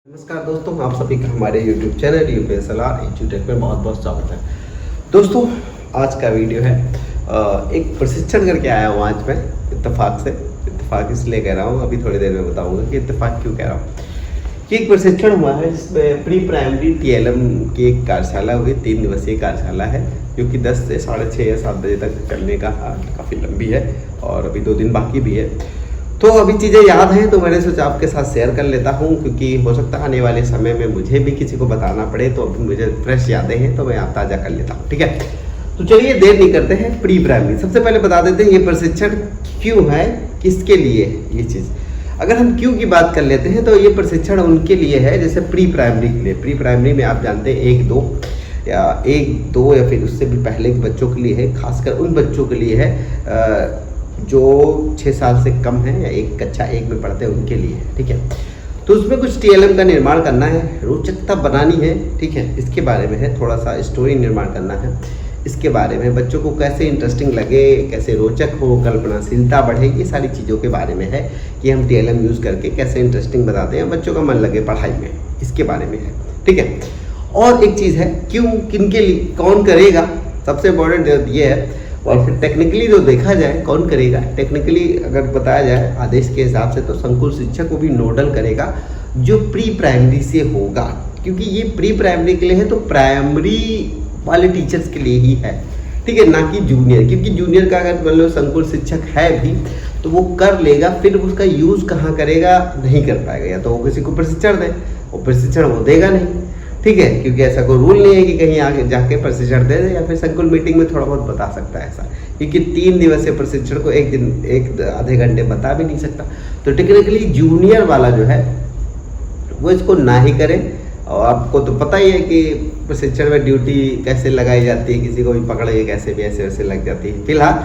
नमस्कार दोस्तों, आप सभी का हमारे YouTube चैनल यूपीएसएलआर एजुटेक में बहुत बहुत स्वागत है। दोस्तों, आज का वीडियो है एक प्रशिक्षण करके आया हूँ आज मैं इत्तेफाक इसलिए कह रहा हूँ, अभी थोड़ी देर में बताऊँगा कि इत्तेफाक क्यों कह रहा हूँ। कि एक प्रशिक्षण हुआ है जिसमें प्री प्राइमरी TLM की एक कार्यशाला हुई, 3 दिवसीय कार्यशाला है जो कि 10 से 6:30 या 7 बजे तक चलने का काफ़ी लंबी है और अभी 2 दिन बाकी भी है। तो अभी चीज़ें याद हैं तो मैंने सोचा आपके साथ शेयर कर लेता हूं, क्योंकि हो सकता है आने वाले समय में मुझे भी किसी को बताना पड़े, तो अभी मुझे फ्रेश यादें हैं तो मैं आप ताज़ा कर लेता हूं। ठीक है, तो चलिए देर नहीं करते हैं। प्री प्राइमरी सबसे पहले बता देते हैं ये प्रशिक्षण क्यों है, किसके लिए ये चीज़। अगर हम क्यों की बात कर लेते हैं तो ये प्रशिक्षण उनके लिए है जैसे प्री प्राइमरी के लिए। प्री प्राइमरी में आप जानते हैं 1, 2 या फिर उससे भी पहले के बच्चों के लिए है, खासकर उन बच्चों के लिए है जो 6 साल से कम है या एक कक्षा 1 में पढ़ते हैं उनके लिए। ठीक है, तो उसमें कुछ TLM का निर्माण करना है, रोचकता बनानी है। ठीक है, इसके बारे में है, थोड़ा सा स्टोरी निर्माण करना है, इसके बारे में बच्चों को कैसे इंटरेस्टिंग लगे, कैसे रोचक हो, कल्पनाशीलता बढ़े, ये सारी चीज़ों के बारे में है कि हम TLM यूज़ करके कैसे इंटरेस्टिंग बताते हैं, बच्चों का मन लगे पढ़ाई में, इसके बारे में है। ठीक है, और एक चीज़ है क्यों, किनके लिए, कौन करेगा, सबसे इम्पोर्टेंट ये है। और फिर टेक्निकली जो देखा जाए कौन करेगा, टेक्निकली अगर बताया जाए आदेश के हिसाब से तो संकुल शिक्षक को भी नोडल करेगा जो प्री प्राइमरी से होगा, क्योंकि ये प्री प्राइमरी के लिए है तो प्राइमरी वाले टीचर्स के लिए ही है। ठीक है, ना कि जूनियर, क्योंकि जूनियर का अगर मान लो संकुल शिक्षक है भी तो वो कर लेगा, फिर उसका यूज़ कहाँ करेगा नहीं कर पाएगा, या तो वो किसी को प्रशिक्षण दे, वो प्रशिक्षण वो देगा नहीं। ठीक है, क्योंकि ऐसा कोई रूल नहीं है कि कहीं आगे जाके प्रशिक्षण दे दे, या फिर संकुल मीटिंग में थोड़ा बहुत बता सकता है ऐसा, क्योंकि 3 दिवसीय प्रशिक्षण को एक दिन एक आधे घंटे बता भी नहीं सकता। तो टेक्निकली जूनियर वाला जो है वो इसको ना ही करे। और आपको तो पता ही है कि प्रशिक्षण में ड्यूटी कैसे लगाई जाती है, किसी को भी पकड़ के कैसे भी ऐसे वैसे लग जाती है। फिलहाल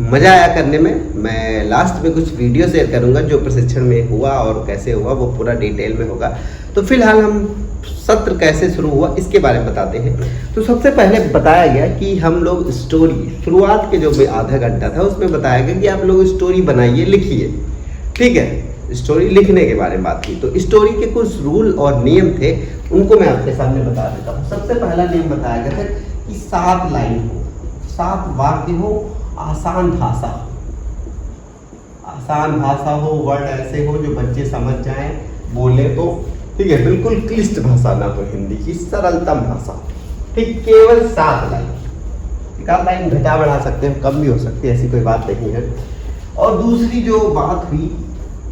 मज़ा आया करने में, मैं लास्ट में कुछ वीडियो शेयर करूंगा जो प्रशिक्षण में हुआ और कैसे हुआ, वो पूरा डिटेल में होगा। तो फिलहाल हम सत्र कैसे शुरू हुआ इसके बारे में बताते हैं। तो सबसे पहले बताया गया कि हम लोग स्टोरी, शुरुआत के जो आधा घंटा था उसमें बताया गया कि आप लोग स्टोरी बनाइए, लिखिए। ठीक है, स्टोरी लिखने के बारे में बात की। तो स्टोरी के कुछ रूल और नियम थे, उनको मैं आपके सामने बता देता हूँ। सबसे पहला नियम बताया गया था कि 7 लाइन हो, 7 वाक्य हो, आसान भाषा हो, वर्ड ऐसे हो जो बच्चे समझ जाएं, बोले तो। ठीक है, बिल्कुल क्लिष्ट भाषा ना हो, हिंदी की सरलतम भाषा। ठीक, केवल 7 लाइन, एक आध लाइन घटा बढ़ा सकते हैं, कम भी हो सकती है, ऐसी कोई बात नहीं है। और दूसरी जो बात हुई,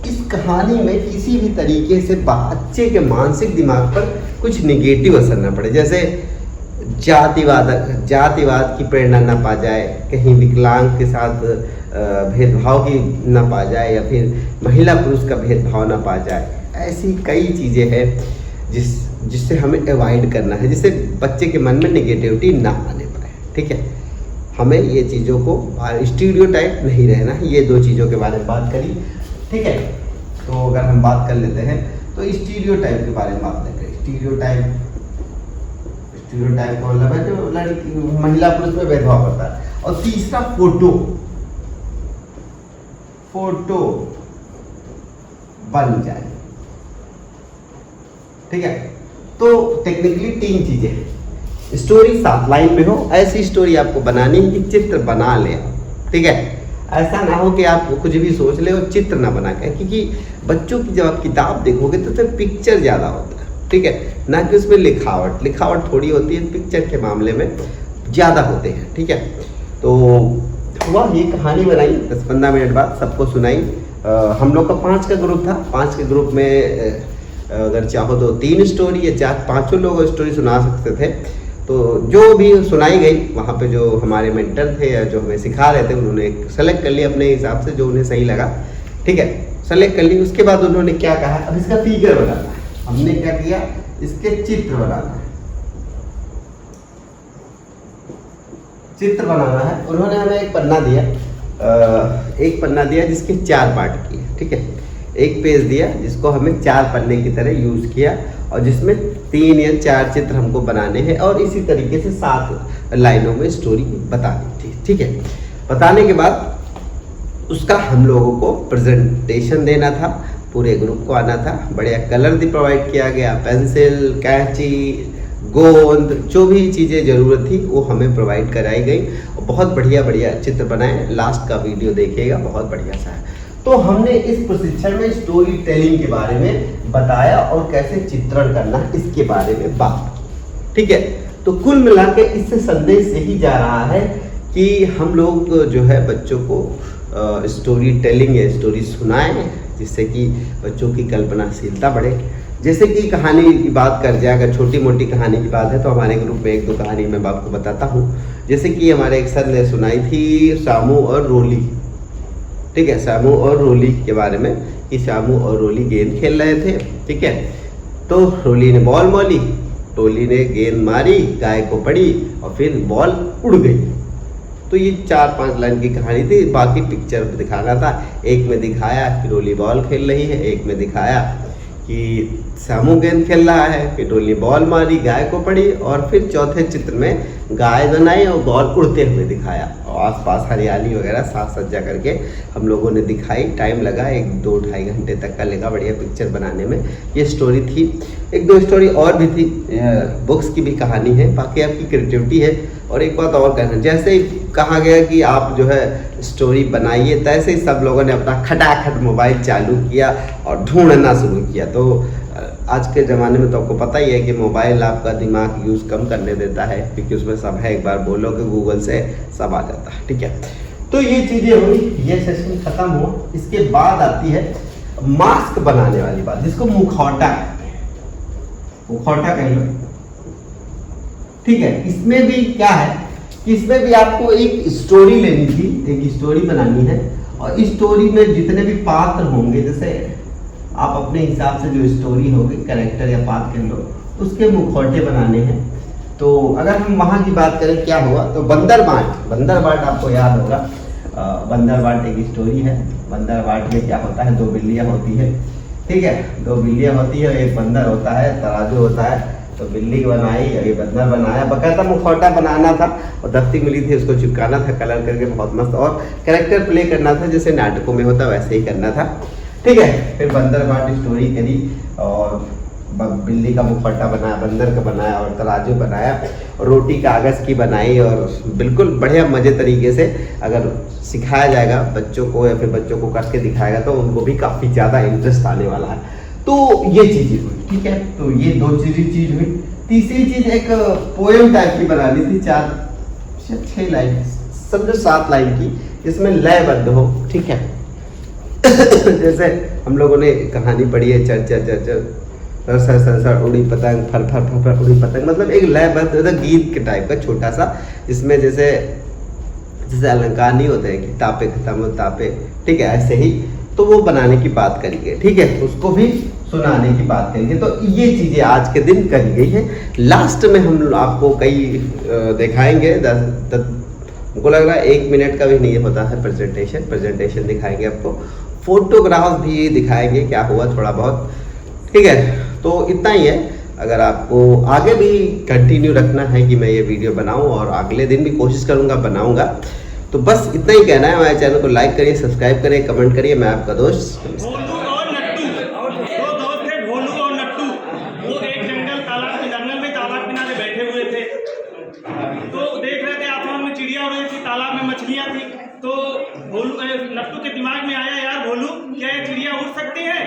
इस कहानी में किसी भी तरीके से बच्चे के मानसिक दिमाग पर कुछ निगेटिव असर न पड़े, जैसे जातिवाद की प्रेरणा न पा जाए, कहीं विकलांग के साथ भेदभाव की न पा जाए, या फिर महिला पुरुष का भेदभाव न पा जाए। ऐसी कई चीज़ें हैं जिससे हमें अवॉइड करना है, जिससे बच्चे के मन में नेगेटिविटी ना आने पाए। ठीक है, हमें ये चीज़ों को स्टीरियोटाइप नहीं रहना है, ये 2 चीज़ों के बारे में बात करी। ठीक है, तो अगर हम बात कर लेते हैं तो स्टीरियोटाइप के बारे में बात करें। स्टीरियोटाइप का मतलब है जो लड़की महिला पुरुष में भेदभाव करता है। और तीसरा फोटो बन जाए। ठीक है, तो टेक्निकली 3 चीजें हैं। स्टोरी 7 लाइन में हो, ऐसी स्टोरी आपको बनानी है कि चित्र बना ले। ठीक है, ऐसा ना हो कि आप कुछ भी सोच ले और चित्र ना बना के, क्योंकि बच्चों की जब आप किताब देखोगे तो उसमें पिक्चर ज़्यादा होता है। ठीक है, ना कि उसमें लिखावट थोड़ी होती है, पिक्चर के मामले में ज़्यादा होते हैं। ठीक है, तो हुआ ये कहानी बनाई, 10-15 मिनट बाद सबको सुनाई। हम लोग का 5 का ग्रुप था, 5 के ग्रुप में अगर चाहो तो 3 स्टोरी या 4-5 लोग स्टोरी सुना सकते थे। तो जो भी सुनाई गई वहाँ पे जो हमारे मेंटर थे या जो हमें सिखा रहे थे, उन्होंने सेलेक्ट कर लिया अपने हिसाब से जो उन्हें सही लगा। ठीक है, सेलेक्ट कर ली। उसके बाद उन्होंने क्या कहा, अब इसका फिगर बनाना है। हमने क्या किया, इसके चित्र बनाना है, उन्होंने हमें एक पन्ना दिया जिसके 4 पार्ट किए। ठीक है, एक पेज दिया जिसको हमें 4 पन्ने की तरह यूज़ किया, और जिसमें 3 या 4 चित्र हमको बनाने हैं, और इसी तरीके से 7 लाइनों में स्टोरी बतानी थी। ठीक है, बताने के बाद उसका हम लोगों को प्रेजेंटेशन देना था, पूरे ग्रुप को आना था। बढ़िया कलर भी प्रोवाइड किया गया, पेंसिल, कैंची, गोंद, जो भी चीज़ें ज़रूरत थी वो हमें प्रोवाइड कराई गई। और बहुत बढ़िया बढ़िया चित्र बनाए। लास्ट का वीडियो देखिएगा, बहुत बढ़िया सा है। तो हमने इस प्रशिक्षण में स्टोरी टेलिंग के बारे में बताया और कैसे चित्रण करना इसके बारे में बात की। ठीक है, तो कुल मिला के इससे संदेश यही जा रहा है कि हम लोग जो है बच्चों को स्टोरी टेलिंग या स्टोरी सुनाएं, जिससे कि बच्चों की कल्पनाशीलता बढ़े। जैसे कि कहानी की बात कर जाए, अगर छोटी मोटी कहानी की बात है तो हमारे ग्रुप में एक दो कहानी मैं आपको बताता हूँ। जैसे कि हमारे एक सर ने सुनाई थी शामू और रोली। ठीक है, शामू और रोली के बारे में कि शामू और रोली गेंद खेल रहे थे। ठीक है, तो रोली ने बॉल मोली, रोली ने गेंद मारी, गाय को पड़ी और फिर बॉल उड़ गई। तो ये 4-5 लाइन की कहानी थी। बाकी पिक्चर दिखाना था। एक में दिखाया कि रोली बॉल खेल रही है, एक में दिखाया कि शामू गेंद खेल रहा है, फिर रोली बॉल मारी, गाय को पड़ी, और फिर चौथे चित्र में गाय बनाई और बॉल उड़ते हुए दिखाया और आसपास हरियाली वगैरह साज सज्जा करके हम लोगों ने दिखाई। टाइम लगा 1-2-2.5 घंटे तक का लगा बढ़िया पिक्चर बनाने में। ये स्टोरी थी। एक दो स्टोरी और भी थी, बुक्स की भी कहानी है, बाकी आपकी क्रिएटिविटी है। और एक बात और कहना, जैसे ही कहा गया कि आप जो है स्टोरी बनाइए, तैसे ही सब लोगों ने अपना खटाखट मोबाइल चालू किया और ढूंढना शुरू किया। तो आज के ज़माने में तो आपको पता ही है कि मोबाइल आपका दिमाग यूज़ कम करने देता है, क्योंकि उसमें सब है। एक बार बोलोगे गूगल से सब आ जाता है। ठीक है, तो ये चीज़ें हुई, ये सेशन खत्म हो। इसके बाद आती है मास्क बनाने वाली बात, जिसको मुखौटा कह लो। ठीक है, इसमें भी क्या है कि इसमें भी आपको एक स्टोरी लेनी थी, एक स्टोरी बनानी है। और इस स्टोरी में जितने भी पात्र होंगे, जैसे आप अपने हिसाब से जो स्टोरी होगी, कैरेक्टर या पात्र कह लो, उसके मुखौटे बनाने हैं। तो अगर हम वहाँ की बात करें क्या हुआ, तो बंदर बाट आपको याद होगा। बंदर बाट एक स्टोरी है। बंदर बाट में क्या होता है, 2 बिल्लियाँ होती है। ठीक है, 2 बिल्लियाँ होती है, एक बंदर होता है, तराजू होता है। तो बिल्ली बनाई और ये बंदर बनाया। बकायदा मुखौटा बनाना था और दफ्ती मिली थी, उसको चिपकाना था कलर करके, बहुत मस्त। और कैरेक्टर प्ले करना था, जैसे नाटकों में होता वैसे ही करना था। ठीक है, फिर बंदर बाट स्टोरी करी और बिल्ली का मुखौटा बनाया, बंदर का बनाया और तराजू बनाया और रोटी कागज़ की बनाई। और बिल्कुल बढ़िया मज़े तरीके से अगर सिखाया जाएगा बच्चों को, या फिर बच्चों को करके दिखाएगा, तो उनको भी काफ़ी ज़्यादा इंटरेस्ट आने वाला है। तो ये चीज़ें हुई। ठीक है, तो ये 2 चीज़ हुई। तीसरी चीज़ एक पोएम टाइप की बनानी थी, 4-6 लाइन, समझो 7 लाइन की, जिसमें लयबद्ध हो। ठीक है, जैसे हम लोगों ने कहानी पढ़ी है, चर चर चर चर सर सर सर उड़ी पतंग, फर फर फर फर उड़ी पतंग, मतलब एक लयबद्ध गीत के टाइप का छोटा सा, जिसमें जैसे अलंकार नहीं होते हैं कि तापे खत्म हो तापे। ठीक है, ऐसे ही तो वो बनाने की बात करेंगे। ठीक है, उसको भी सुनाने की बात करेंगे। तो ये चीज़ें आज के दिन करी गई है। लास्ट में हम आपको कई दिखाएंगे, हमको लग रहा है 1 मिनट का भी नहीं होता है प्रेजेंटेशन दिखाएंगे आपको, फोटोग्राफ भी दिखाएंगे क्या हुआ थोड़ा बहुत। ठीक है, तो इतना ही है। अगर आपको आगे भी कंटिन्यू रखना है कि मैं ये वीडियो बनाऊं, और अगले दिन भी कोशिश करूंगा बनाऊंगा, तो बस इतना ही कहना है। हमारे चैनल को लाइक करिए, सब्सक्राइब करिए, कमेंट करिए। मैं आपका दोस्त भोलू और नट्टू, 2 दोस्त थे, भोलू और नट्टू। वो एक जंगल में तालाब किनारे बैठे हुए थे। तो देख रहे थे आसमान में चिड़िया उड़ रही थी, तालाब में मछलियाँ थी। तो नट्टू के दिमाग में आया, यार भोलू, क्या ये चिड़िया उड़ सकती है?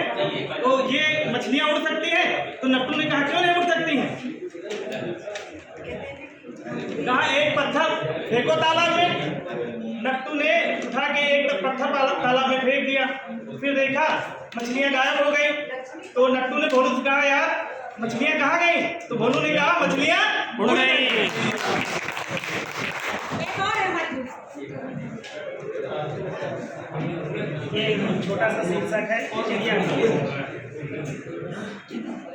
तो ये मछलियाँ उड़ सकती है? तो नट्टू ने कहा, क्यों नहीं उड़ सकती हैं? कहा, एक पत्थर फेंको तालाब में। नट्टू ने उठा के एक पत्थर तालाब में फेंक दिया। फिर देखा मछलियां गायब हो गई। तो नट्टू ने भोलू से कहा, यार मछलियां कहाँ गई? तो भोलू ने कहा, मछलियां उड़ गई। ये छोटा सा शीर्षक है चिड़िया का।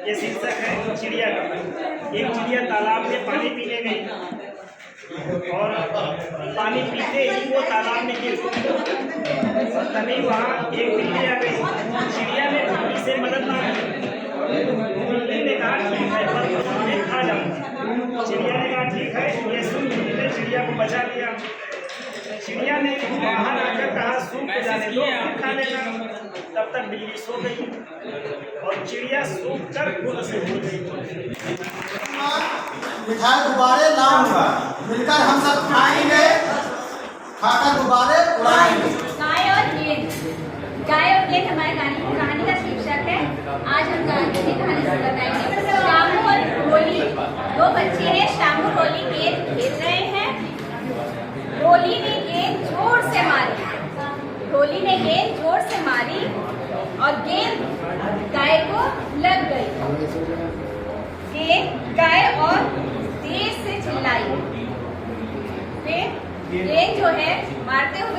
ये शीर्षक है चिड़िया का। एक चिड़िया तालाब में पानी पीने गई और पानी पीते ही वो तालाब में गिर गई। तभी वहाँ एक बिल्ली आ गई। चिड़िया ने बिल्ली से मदद मांगी। बिल्ली ने कहा, ठीक है, पर मैं खा जाऊँगा। चिड़िया ने कहा, ठीक है। ये सुन बिल्ली ने चिड़िया को बचा लिया। चिड़िया ने बाहर आकर कहा, सूख जाने दो, खा लेना। तब तक बिल्ली सो गई और चिड़िया सो कर खुद से हो गई। मिठाई गुब्बारे लाऊंगा, मिलकर हम सब खाएंगे, खाकर गुब्बारे उड़ाएंगे। गाय और गेंद हमारे कहानी का शीर्षक है। आज हम गाने की कहानी बताएंगे। शामू और रोली, दो बच्चे हैं। शामू रोली गेंद खेल रहे हैं। रोली ने गेंद जोर से मारी और गेंद गाय को लग गई। गाय और तेज से चिल्लाई। फिर गेंद जो है मारते हुए